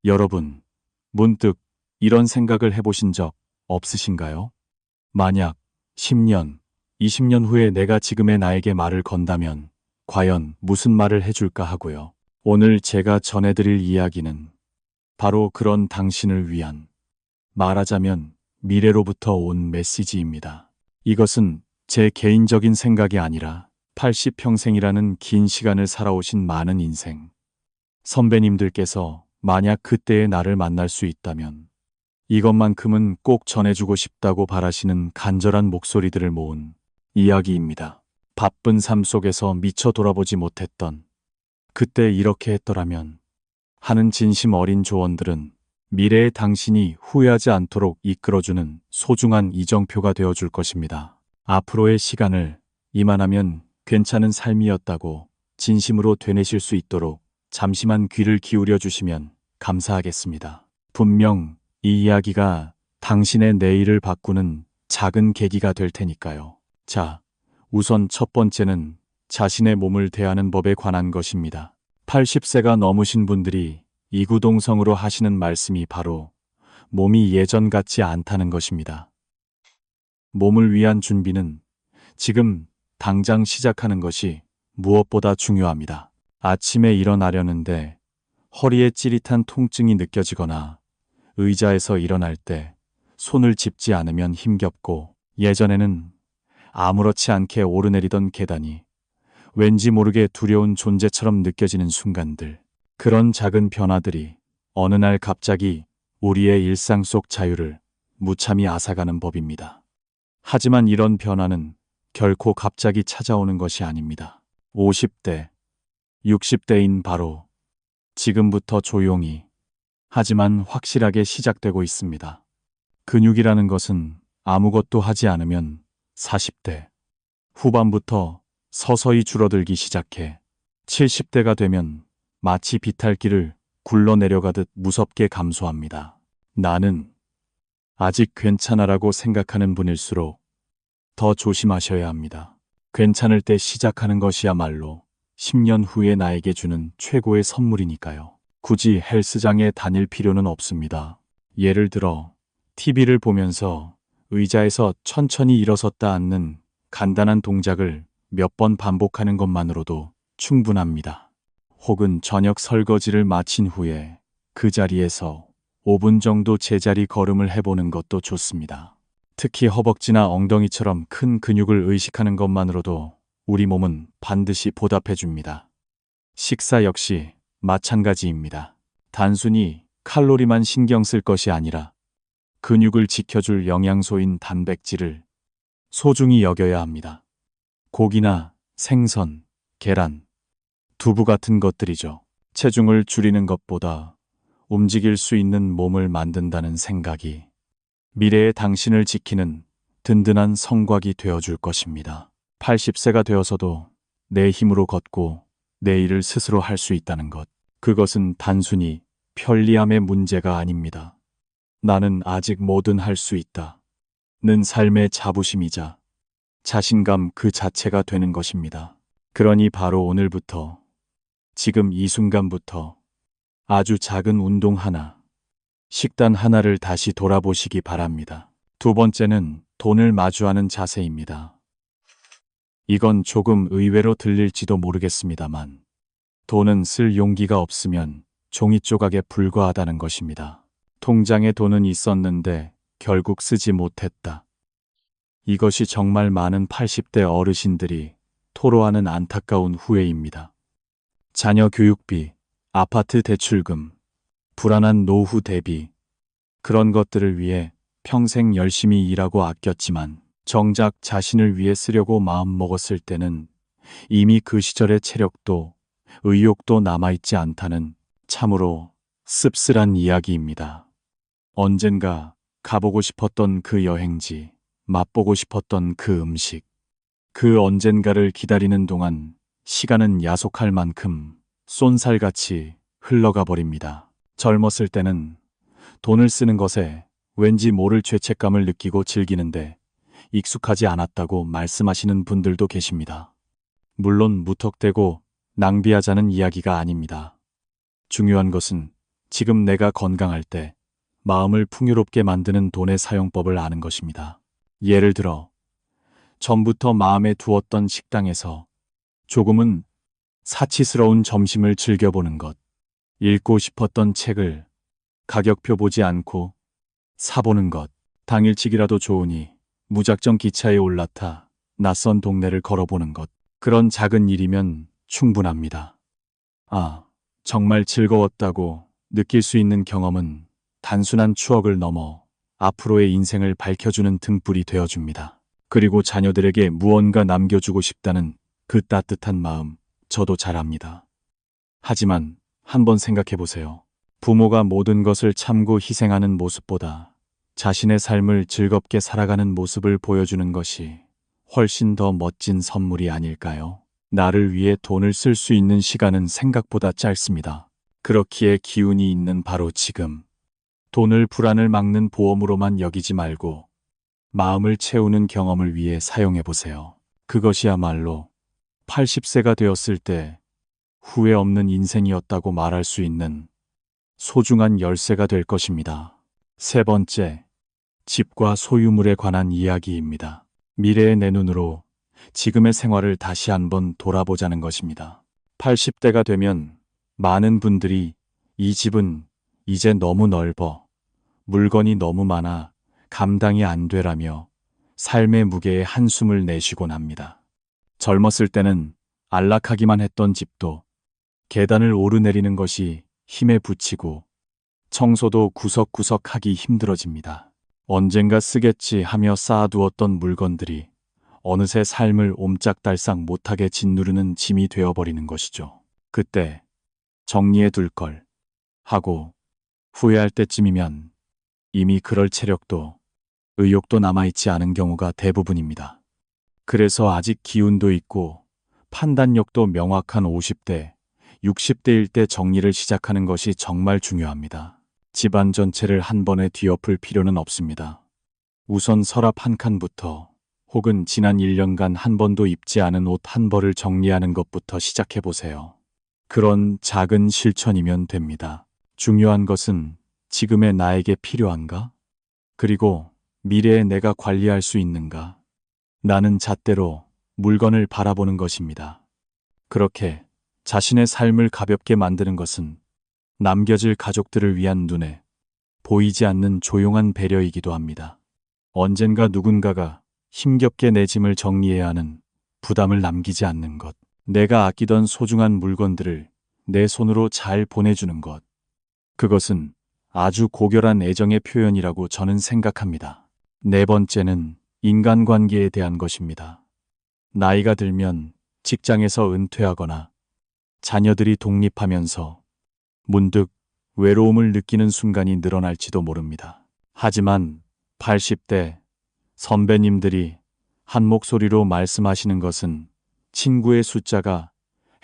여러분, 문득 이런 생각을 해보신 적 없으신가요? 만약 10년, 20년 후에 내가 지금의 나에게 말을 건다면 과연 무슨 말을 해줄까 하고요. 오늘 제가 전해드릴 이야기는 바로 그런 당신을 위한, 말하자면 미래로부터 온 메시지입니다. 이것은 제 개인적인 생각이 아니라 80평생이라는 긴 시간을 살아오신 많은 인생, 선배님들께서 만약 그때의 나를 만날 수 있다면 이것만큼은 꼭 전해주고 싶다고 바라시는 간절한 목소리들을 모은 이야기입니다. 바쁜 삶 속에서 미처 돌아보지 못했던, 그때 이렇게 했더라면 하는 진심 어린 조언들은 미래의 당신이 후회하지 않도록 이끌어주는 소중한 이정표가 되어줄 것입니다. 앞으로의 시간을 이만하면 괜찮은 삶이었다고 진심으로 되뇌실 수 있도록 잠시만 귀를 기울여 주시면 감사하겠습니다. 분명 이 이야기가 당신의 내일을 바꾸는 작은 계기가 될 테니까요. 자, 우선 첫 번째는 자신의 몸을 대하는 법에 관한 것입니다. 80세가 넘으신 분들이 이구동성으로 하시는 말씀이 바로 몸이 예전 같지 않다는 것입니다. 몸을 위한 준비는 지금 당장 시작하는 것이 무엇보다 중요합니다. 아침에 일어나려는데 허리에 찌릿한 통증이 느껴지거나 의자에서 일어날 때 손을 짚지 않으면 힘겹고, 예전에는 아무렇지 않게 오르내리던 계단이 왠지 모르게 두려운 존재처럼 느껴지는 순간들, 그런 작은 변화들이 어느 날 갑자기 우리의 일상 속 자유를 무참히 앗아가는 법입니다. 하지만 이런 변화는 결코 갑자기 찾아오는 것이 아닙니다. 50대, 60대인 바로 지금부터 조용히 하지만 확실하게 시작되고 있습니다. 근육이라는 것은 아무것도 하지 않으면 40대 후반부터 서서히 줄어들기 시작해 70대가 되면 마치 비탈길을 굴러내려가듯 무섭게 감소합니다. 나는 아직 괜찮아라고 생각하는 분일수록 더 조심하셔야 합니다. 괜찮을 때 시작하는 것이야말로 10년 후에 나에게 주는 최고의 선물이니까요. 굳이 헬스장에 다닐 필요는 없습니다. 예를 들어 TV를 보면서 의자에서 천천히 일어섰다 앉는 간단한 동작을 몇 번 반복하는 것만으로도 충분합니다. 혹은 저녁 설거지를 마친 후에 그 자리에서 5분 정도 제자리 걸음을 해보는 것도 좋습니다. 특히 허벅지나 엉덩이처럼 큰 근육을 의식하는 것만으로도 우리 몸은 반드시 보답해줍니다. 식사 역시 마찬가지입니다. 단순히 칼로리만 신경 쓸 것이 아니라 근육을 지켜줄 영양소인 단백질을 소중히 여겨야 합니다. 고기나 생선, 계란, 두부 같은 것들이죠. 체중을 줄이는 것보다 움직일 수 있는 몸을 만든다는 생각이 미래의 당신을 지키는 든든한 성곽이 되어줄 것입니다. 80세가 되어서도 내 힘으로 걷고 내 일을 스스로 할 수 있다는 것, 그것은 단순히 편리함의 문제가 아닙니다. 나는 아직 뭐든 할 수 있다 는 삶의 자부심이자 자신감 그 자체가 되는 것입니다. 그러니 바로 오늘부터, 지금 이 순간부터 아주 작은 운동 하나, 식단 하나를 다시 돌아보시기 바랍니다. 두 번째는 돈을 마주하는 자세입니다. 이건 조금 의외로 들릴지도 모르겠습니다만, 돈은 쓸 용기가 없으면 종이 조각에 불과하다는 것입니다. 통장에 돈은 있었는데 결국 쓰지 못했다. 이것이 정말 많은 80대 어르신들이 토로하는 안타까운 후회입니다. 자녀 교육비, 아파트 대출금, 불안한 노후 대비, 그런 것들을 위해 평생 열심히 일하고 아꼈지만 정작 자신을 위해 쓰려고 마음먹었을 때는 이미 그 시절의 체력도 의욕도 남아있지 않다는 참으로 씁쓸한 이야기입니다. 언젠가 가보고 싶었던 그 여행지, 맛보고 싶었던 그 음식, 그 언젠가를 기다리는 동안 시간은 야속할 만큼 쏜살같이 흘러가 버립니다. 젊었을 때는 돈을 쓰는 것에 왠지 모를 죄책감을 느끼고 즐기는데 익숙하지 않았다고 말씀하시는 분들도 계십니다. 물론 무턱대고 낭비하자는 이야기가 아닙니다. 중요한 것은 지금 내가 건강할 때 마음을 풍요롭게 만드는 돈의 사용법을 아는 것입니다. 예를 들어, 전부터 마음에 두었던 식당에서 조금은 사치스러운 점심을 즐겨보는 것, 읽고 싶었던 책을 가격표 보지 않고 사보는 것, 당일치기라도 좋으니 무작정 기차에 올라타 낯선 동네를 걸어보는 것, 그런 작은 일이면 충분합니다. 아, 정말 즐거웠다고 느낄 수 있는 경험은 단순한 추억을 넘어 앞으로의 인생을 밝혀주는 등불이 되어줍니다. 그리고 자녀들에게 무언가 남겨주고 싶다는 그 따뜻한 마음, 저도 잘 압니다. 하지만 한번 생각해 보세요. 부모가 모든 것을 참고 희생하는 모습보다 자신의 삶을 즐겁게 살아가는 모습을 보여주는 것이 훨씬 더 멋진 선물이 아닐까요? 나를 위해 돈을 쓸 수 있는 시간은 생각보다 짧습니다. 그렇기에 기운이 있는 바로 지금, 돈을 불안을 막는 보험으로만 여기지 말고 마음을 채우는 경험을 위해 사용해 보세요. 그것이야말로 80세가 되었을 때 후회 없는 인생이었다고 말할 수 있는 소중한 열쇠가 될 것입니다. 세 번째, 집과 소유물에 관한 이야기입니다. 미래의 내 눈으로 지금의 생활을 다시 한번 돌아보자는 것입니다. 80대가 되면 많은 분들이 이 집은 이제 너무 넓어, 물건이 너무 많아 감당이 안 되라며 삶의 무게에 한숨을 내쉬곤 합니다. 젊었을 때는 안락하기만 했던 집도 계단을 오르내리는 것이 힘에 부치고 청소도 구석구석 하기 힘들어집니다. 언젠가 쓰겠지 하며 쌓아두었던 물건들이 어느새 삶을 옴짝달싹 못하게 짓누르는 짐이 되어버리는 것이죠. 그때 정리해 둘 걸 하고 후회할 때쯤이면 이미 그럴 체력도 의욕도 남아있지 않은 경우가 대부분입니다. 그래서 아직 기운도 있고 판단력도 명확한 50대, 60대일 때 정리를 시작하는 것이 정말 중요합니다. 집안 전체를 한 번에 뒤엎을 필요는 없습니다. 우선 서랍 한 칸부터 혹은 지난 1년간 한 번도 입지 않은 옷 한 벌을 정리하는 것부터 시작해 보세요. 그런 작은 실천이면 됩니다. 중요한 것은 지금의 나에게 필요한가? 그리고 미래의 내가 관리할 수 있는가? 나는 잣대로 물건을 바라보는 것입니다. 그렇게 자신의 삶을 가볍게 만드는 것은 남겨질 가족들을 위한 눈에 보이지 않는 조용한 배려이기도 합니다. 언젠가 누군가가 힘겹게 내 짐을 정리해야 하는 부담을 남기지 않는 것, 내가 아끼던 소중한 물건들을 내 손으로 잘 보내주는 것, 그것은 아주 고결한 애정의 표현이라고 저는 생각합니다. 네 번째는 인간관계에 대한 것입니다. 나이가 들면 직장에서 은퇴하거나 자녀들이 독립하면서 문득 외로움을 느끼는 순간이 늘어날지도 모릅니다. 하지만 80대 선배님들이 한 목소리로 말씀하시는 것은 친구의 숫자가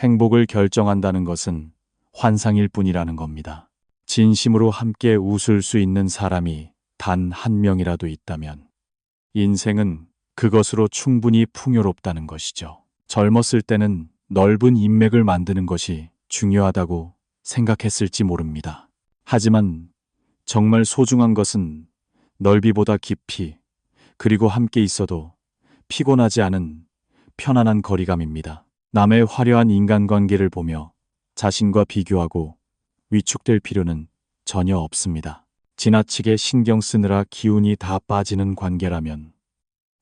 행복을 결정한다는 것은 환상일 뿐이라는 겁니다. 진심으로 함께 웃을 수 있는 사람이 단 한 명이라도 있다면 인생은 그것으로 충분히 풍요롭다는 것이죠. 젊었을 때는 넓은 인맥을 만드는 것이 중요하다고 생각했을지 모릅니다. 하지만 정말 소중한 것은 넓이보다 깊이, 그리고 함께 있어도 피곤하지 않은 편안한 거리감입니다. 남의 화려한 인간관계를 보며 자신과 비교하고 위축될 필요는 전혀 없습니다. 지나치게 신경 쓰느라 기운이 다 빠지는 관계라면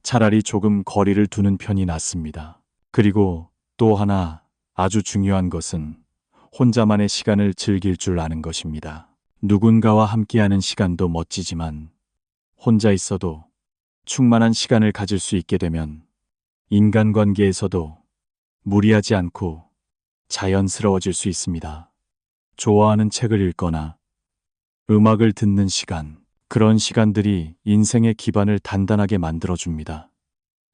차라리 조금 거리를 두는 편이 낫습니다. 그리고 또 하나 아주 중요한 것은 혼자만의 시간을 즐길 줄 아는 것입니다. 누군가와 함께하는 시간도 멋지지만 혼자 있어도 충만한 시간을 가질 수 있게 되면 인간관계에서도 무리하지 않고 자연스러워질 수 있습니다. 좋아하는 책을 읽거나 음악을 듣는 시간, 그런 시간들이 인생의 기반을 단단하게 만들어줍니다.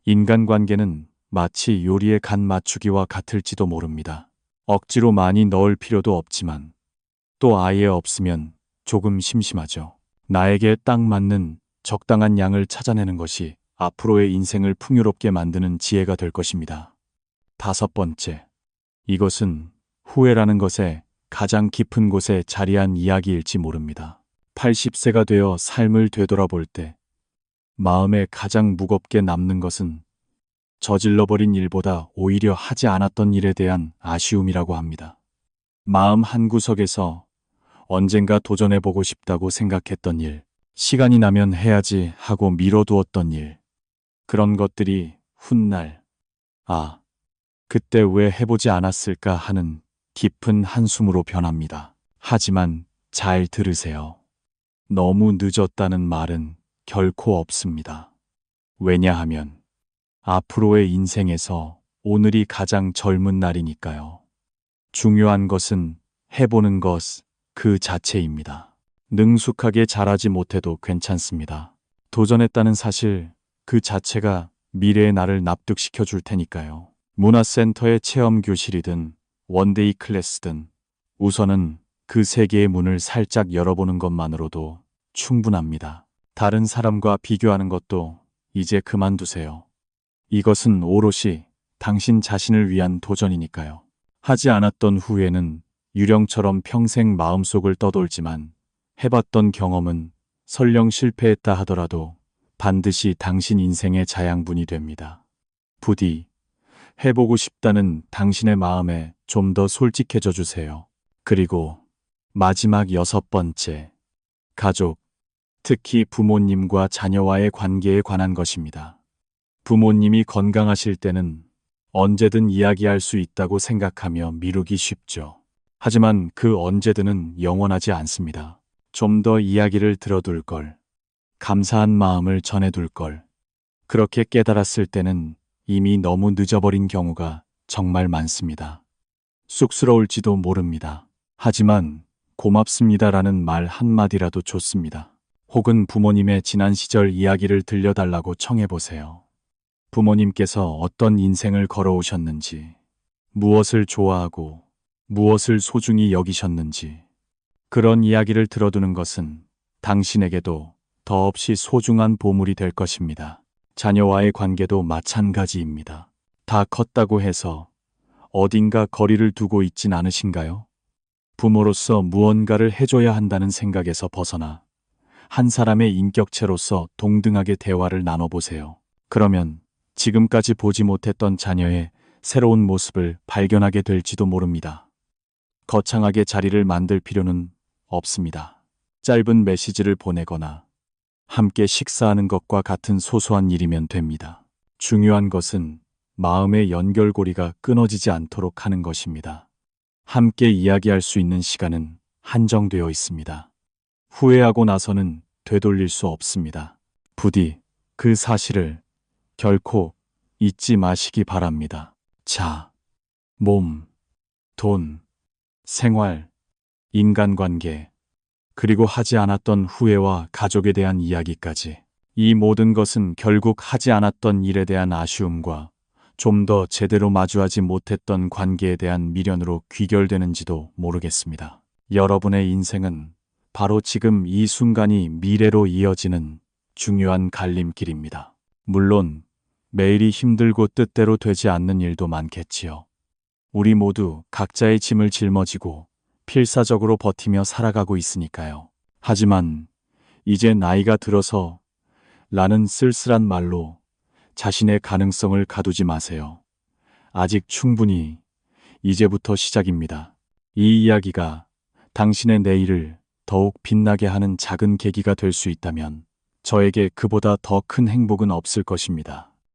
인간관계는 마치 요리의 간 맞추기와 같을지도 모릅니다. 억지로 많이 넣을 필요도 없지만 또 아예 없으면 조금 심심하죠. 나에게 딱 맞는 적당한 양을 찾아내는 것이 앞으로의 인생을 풍요롭게 만드는 지혜가 될 것입니다. 다섯 번째, 이것은 후회라는 것에 가장 깊은 곳에 자리한 이야기일지 모릅니다. 80세가 되어 삶을 되돌아볼 때 마음에 가장 무겁게 남는 것은 저질러버린 일보다 오히려 하지 않았던 일에 대한 아쉬움이라고 합니다. 마음 한구석에서 언젠가 도전해보고 싶다고 생각했던 일, 시간이 나면 해야지 하고 미뤄두었던 일, 그런 것들이 훗날, 아, 그때 왜 해보지 않았을까 하는 깊은 한숨으로 변합니다. 하지만 잘 들으세요. 너무 늦었다는 말은 결코 없습니다. 왜냐하면 앞으로의 인생에서 오늘이 가장 젊은 날이니까요. 중요한 것은 해보는 것 그 자체입니다. 능숙하게 잘하지 못해도 괜찮습니다. 도전했다는 사실 그 자체가 미래의 나를 납득시켜 줄 테니까요. 문화센터의 체험교실이든 원데이 클래스든 우선은 그 세계의 문을 살짝 열어보는 것만으로도 충분합니다. 다른 사람과 비교하는 것도 이제 그만두세요. 이것은 오롯이 당신 자신을 위한 도전이니까요. 하지 않았던 후에는 유령처럼 평생 마음속을 떠돌지만 해봤던 경험은 설령 실패했다 하더라도 반드시 당신 인생의 자양분이 됩니다. 부디 해보고 싶다는 당신의 마음에 좀 더 솔직해져 주세요. 그리고 마지막 6번째, 가족, 특히 부모님과 자녀와의 관계에 관한 것입니다. 부모님이 건강하실 때는 언제든 이야기할 수 있다고 생각하며 미루기 쉽죠. 하지만 그 언제든은 영원하지 않습니다. 좀 더 이야기를 들어둘 걸, 감사한 마음을 전해둘 걸, 그렇게 깨달았을 때는 이미 너무 늦어버린 경우가 정말 많습니다. 쑥스러울지도 모릅니다. 하지만 고맙습니다라는 말 한마디라도 좋습니다. 혹은 부모님의 지난 시절 이야기를 들려달라고 청해보세요. 부모님께서 어떤 인생을 걸어오셨는지, 무엇을 좋아하고 무엇을 소중히 여기셨는지, 그런 이야기를 들어두는 것은 당신에게도 더없이 소중한 보물이 될 것입니다. 자녀와의 관계도 마찬가지입니다. 다 컸다고 해서 어딘가 거리를 두고 있진 않으신가요? 부모로서 무언가를 해줘야 한다는 생각에서 벗어나 한 사람의 인격체로서 동등하게 대화를 나눠보세요. 그러면 지금까지 보지 못했던 자녀의 새로운 모습을 발견하게 될지도 모릅니다. 거창하게 자리를 만들 필요는 없습니다. 짧은 메시지를 보내거나 함께 식사하는 것과 같은 소소한 일이면 됩니다. 중요한 것은 마음의 연결고리가 끊어지지 않도록 하는 것입니다. 함께 이야기할 수 있는 시간은 한정되어 있습니다. 후회하고 나서는 되돌릴 수 없습니다. 부디 그 사실을 결코 잊지 마시기 바랍니다. 자, 몸, 돈, 생활, 인간관계, 그리고 하지 않았던 후회와 가족에 대한 이야기까지. 이 모든 것은 결국 하지 않았던 일에 대한 아쉬움과 좀 더 제대로 마주하지 못했던 관계에 대한 미련으로 귀결되는지도 모르겠습니다. 여러분의 인생은 바로 지금 이 순간이 미래로 이어지는 중요한 갈림길입니다. 물론 매일이 힘들고 뜻대로 되지 않는 일도 많겠지요. 우리 모두 각자의 짐을 짊어지고 필사적으로 버티며 살아가고 있으니까요. 하지만 이제 나이가 들어서 라는 쓸쓸한 말로 자신의 가능성을 가두지 마세요. 아직 충분히 이제부터 시작입니다. 이 이야기가 당신의 내일을 더욱 빛나게 하는 작은 계기가 될 수 있다면 저에게 그보다 더 큰 행복은 없을 것입니다.